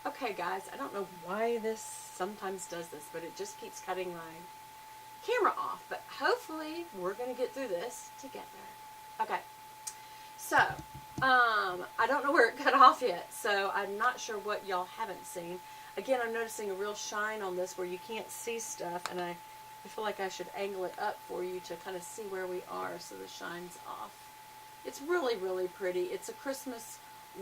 Okay, guys, I don't know why this sometimes does this, but it just keeps cutting my camera off. But hopefully, we're going to get through this together. Okay, so I don't know where it cut off yet, so I'm not sure what y'all haven't seen. Again, I'm noticing a real shine on this where you can't see stuff, and I feel like I should angle it up for you to kind of see where we are so the shine's off. It's really, really pretty. It's a Christmas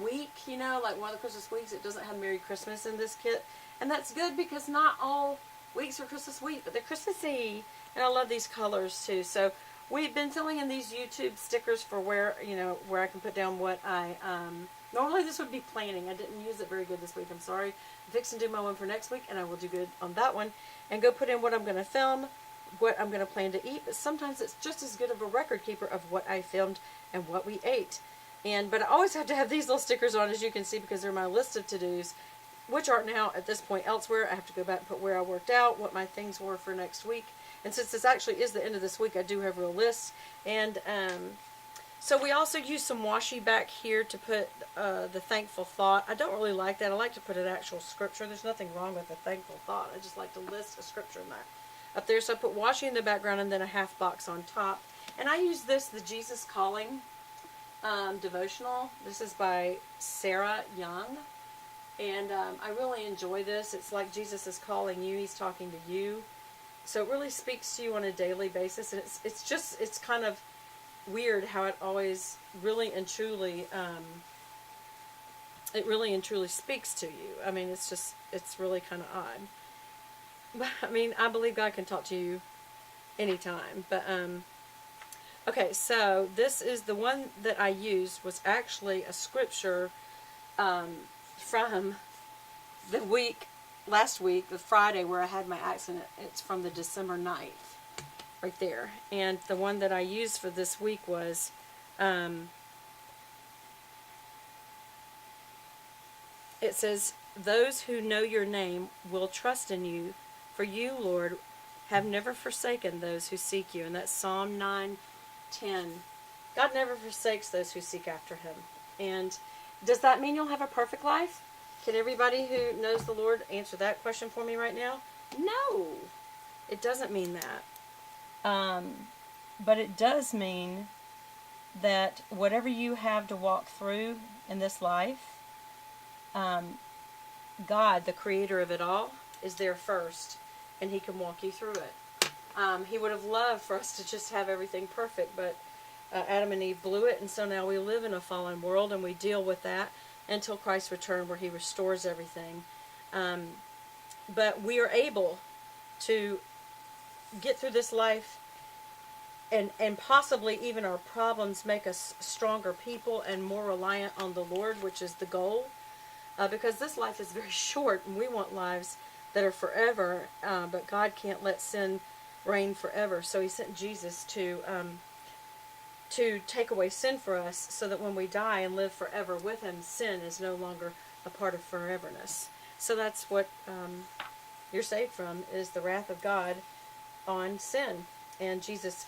week, you know, like one of the Christmas weeks. It doesn't have Merry Christmas in this kit. And that's good because not all weeks are Christmas week, but they're Christmassy. And I love these colors too. So we've been filling in these YouTube stickers for where, you know, where I can put down what I, normally this would be planning. I didn't use it very good this week. I'm sorry. I'm fixing to do my one for next week, and I will do good on that one. And go put in what I'm going to film, what I'm going to plan to eat, but sometimes it's just as good of a record keeper of what I filmed and what we ate. But I always have to have these little stickers on, as you can see, because they're my list of to-dos, which are now at this point elsewhere. I have to go back and put where I worked out, what my things were for next week. And since this actually is the end of this week, I do have real lists. And so we also use some washi back here to put the thankful thought. I don't really like that. I like to put an actual scripture. There's nothing wrong with a thankful thought. I just like to list a scripture in that up there. So I put washi in the background and then a half box on top. And I use this, the Jesus Calling devotional. This is by Sarah Young. And I really enjoy this. It's like Jesus is calling you. He's talking to you. So it really speaks to you on a daily basis. And it's kind of weird how it always really and truly, it really and truly speaks to you. I mean, it's really kind of odd. But, I mean, I believe God can talk to you anytime. But, okay, so this is the one that I used was actually a scripture from the last week, the Friday where I had my accident. It's from the December 9th, right there. And the one that I used for this week was, it says, "Those who know your name will trust in you, for you, Lord, have never forsaken those who seek you." And that's Psalm 9:10. God never forsakes those who seek after him. And does that mean you'll have a perfect life? Can everybody who knows the Lord answer that question for me right now? No, it doesn't mean that. But it does mean that whatever you have to walk through in this life, God, the creator of it all, is there first, and he can walk you through it. He would have loved for us to just have everything perfect, but Adam and Eve blew it, and so now we live in a fallen world, and we deal with that until Christ's return, where he restores everything. But we are able to get through this life, and possibly even our problems make us stronger people and more reliant on the Lord, which is the goal. Because this life is very short, and we want lives that are forever, but God can't let sin reign forever. So he sent Jesus to take away sin for us, so that when we die and live forever with him, sin is no longer a part of foreverness. So that's what you're saved from, is the wrath of God on sin. And Jesus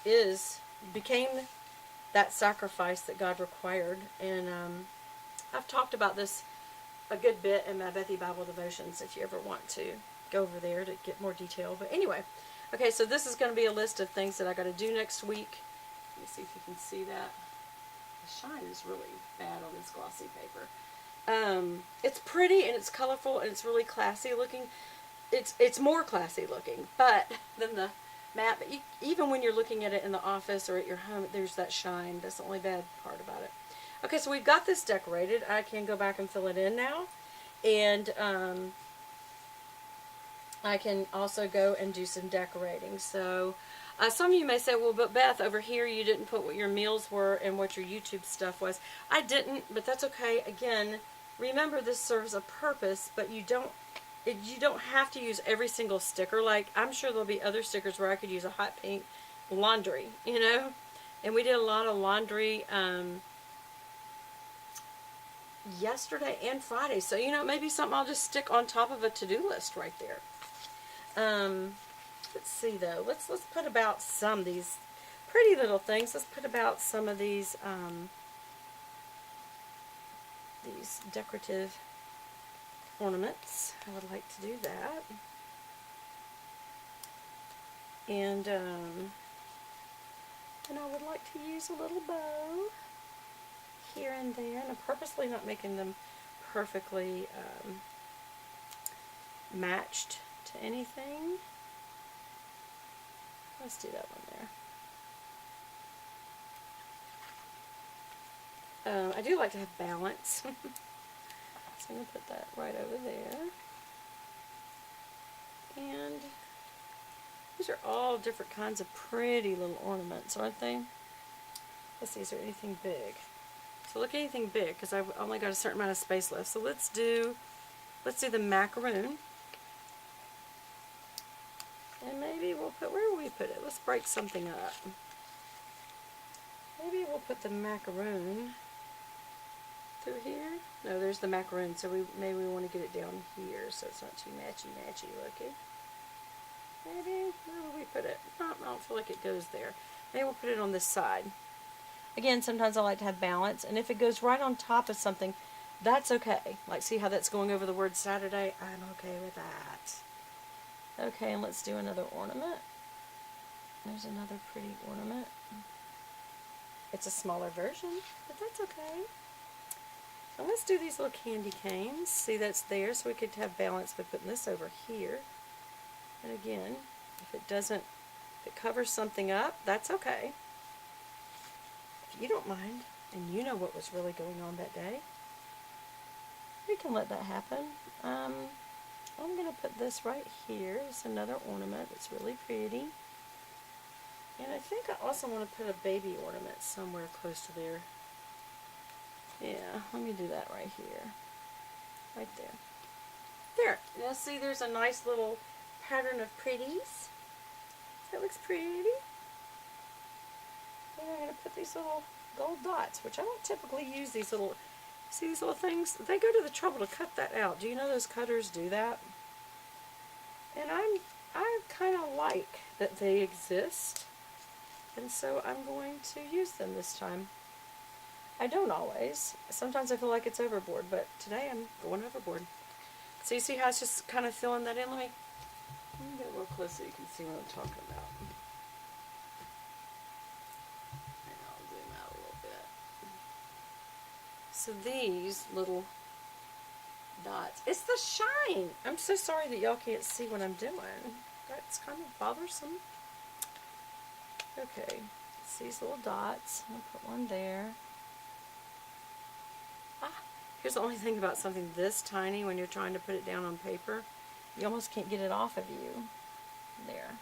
became that sacrifice that God required. And I've talked about this a good bit in my Bethy Bible devotions, if you ever want to go over there to get more detail. But anyway, okay, so this is going to be a list of things that I got to do next week. Let me see if you can see that. The shine is really bad on this glossy paper. It's pretty and it's colorful and it's really classy looking. It's more classy looking, but than the matte. But even when you're looking at it in the office or at your home, there's that shine. That's the only bad part about it. Okay, so we've got this decorated. I can go back and fill it in now. And I can also go and do some decorating. So some of you may say, well, but Beth, over here you didn't put what your meals were and what your YouTube stuff was. I didn't, but that's okay. Again, remember this serves a purpose, but you don't have to use every single sticker. Like, I'm sure there'll be other stickers where I could use a hot pink laundry, you know? And we did a lot of laundry yesterday and Friday. So, you know, maybe something I'll just stick on top of a to-do list right there. Let's see, though. Let's put about some of these pretty little things. Let's put about some of these decorative ornaments. I would like to do that. And I would like to use a little bow here and there. And I'm purposely not making them perfectly matched to anything. Let's do that one there. I do like to have balance. So I'm going to put that right over there. And these are all different kinds of pretty little ornaments, aren't they? Let's see, is there anything big? So look at anything big, because I've only got a certain amount of space left. So let's do the macaroon. And maybe we'll put, where will we put it? Let's break something up. Maybe we'll put the macaroon through here. No, there's the macaroon, so maybe we want to get it down here so it's not too matchy looking. Maybe, where will we put it? No, I don't feel like it goes there. Maybe we'll put it on this side. Again, sometimes I like to have balance, and if it goes right on top of something, that's okay. Like, see how that's going over the word Saturday? I'm okay with that. Okay, and let's do another ornament. There's another pretty ornament. It's a smaller version, but that's okay. So let's do these little candy canes. See, that's there, so we could have balance by putting this over here. And again, if it covers something up, that's okay. If you don't mind, and you know what was really going on that day, we can let that happen. I'm going to put this right here. It's another ornament that's really pretty. And I think I also want to put a baby ornament somewhere close to there. Yeah, let me do that right here. Right there. There. Now see, there's a nice little pattern of pretties. That looks pretty. And I'm going to put these little gold dots, which I don't typically use these little, see these little things? They go to the trouble to cut that out. Do you know those cutters do that? And I kind of like that they exist. And so I'm going to use them this time. I don't always. Sometimes I feel like it's overboard, but today I'm going overboard. So you see how it's just kind of filling that in? Let me get a little closer so you can see what I'm talking about. And I'll zoom out a little bit. So these little dots, it's the shine. I'm so sorry that y'all can't see what I'm doing. That's kind of bothersome. Okay, it's these little dots. I'll put one there. Here's the only thing about something this tiny when you're trying to put it down on paper. You almost can't get it off of you. There.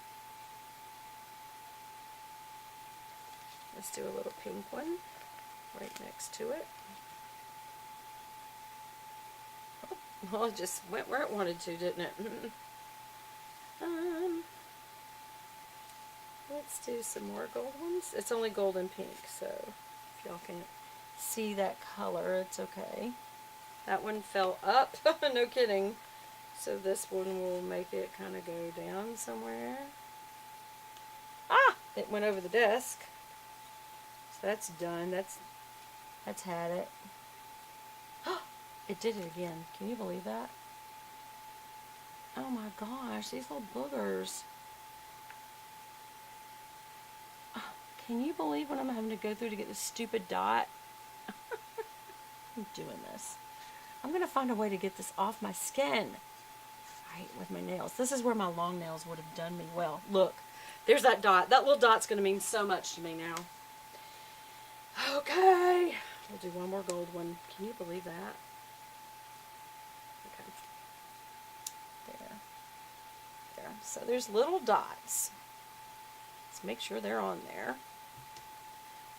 Let's do a little pink one right next to it. Oh, well, it just went where it wanted to, didn't it? Let's do some more gold ones. It's only gold and pink, so if y'all can't see that color, it's okay. That one fell up. No kidding. So this one will make it kind of go down somewhere. Ah! It went over the desk. So that's done. That's had it. It did it again. Can you believe that? Oh my gosh, these little boogers. Can you believe what I'm having to go through to get this stupid dot? I'm doing this. I'm going to find a way to get this off my skin. Right, with my nails. This is where my long nails would have done me well. Look, there's that dot. That little dot's going to mean so much to me now. Okay. We'll do one more gold one. Can you believe that? Okay. There. So there's little dots. Let's make sure they're on there.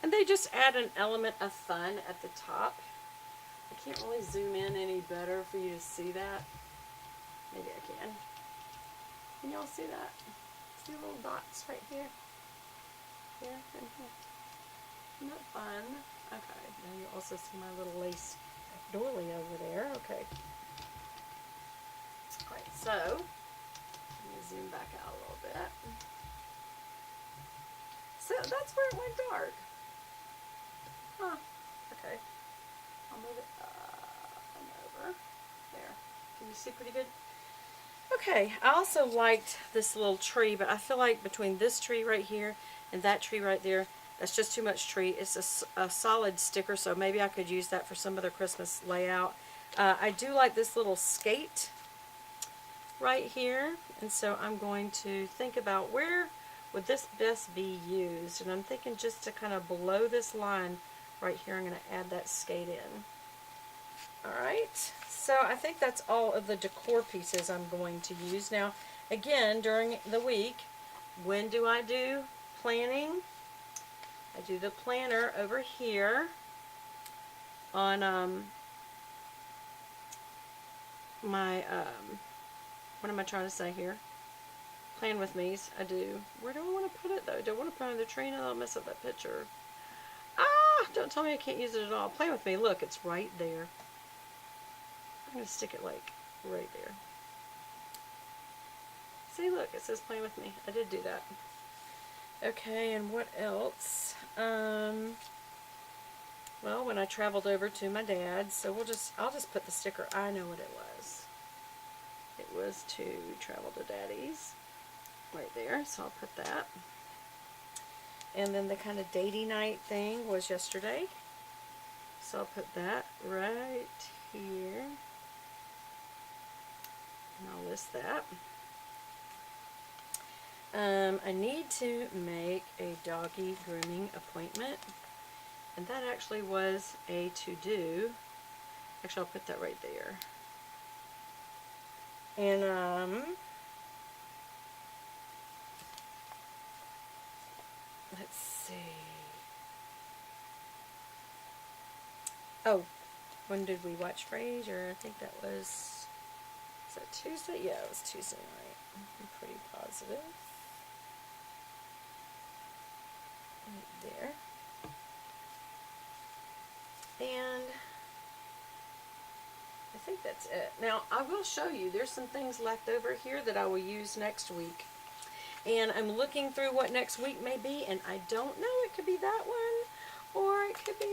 And they just add an element of fun at the top. I can't really zoom in any better for you to see that. Maybe I can. Can y'all see that? See the little dots right here? Here and here. Isn't that fun? Okay. Now you also see my little lace doily over there. Okay. Alright, so let me zoom back out a little bit. So that's where it went dark. Huh. Okay. I'll move it up and over. There. Can you see pretty good? Okay, I also liked this little tree, but I feel like between this tree right here and that tree right there, that's just too much tree. It's a solid sticker, so maybe I could use that for some other Christmas layout. I do like this little skate right here, and so I'm going to think about where would this best be used, and I'm thinking just to kind of below this line right here, I'm going to add that skate in. Alright, so I think that's all of the decor pieces I'm going to use. Now, again, during the week, when do I do planning? I do the planner over here on my, what am I trying to say here? Plan with me's. I do. Where do I want to put it though? Do I want to put it on the tree? No, I'll mess up that picture. Ah! Don't tell me I can't use it at all. Plan with me. Look, it's right there. I'm going to stick it like right there. See, look, it says plan with me. I did do that. Okay, and what else? Well, when I traveled over to my dad's, so I'll just put the sticker. I know what it was. It was to travel to Daddy's. Right there, so I'll put that. And then the kind of datey night thing was yesterday. So I'll put that right here. And I'll list that. I need to make a doggy grooming appointment. And that actually was a to-do. Actually, I'll put that right there. And, let's see. Oh, when did we watch Frasier? I think that was that Tuesday? Yeah, it was Tuesday night. I'm pretty positive. Right there. And I think that's it. Now, I will show you, there's some things left over here that I will use next week. And I'm looking through what next week may be, and I don't know. It could be that one, or it could be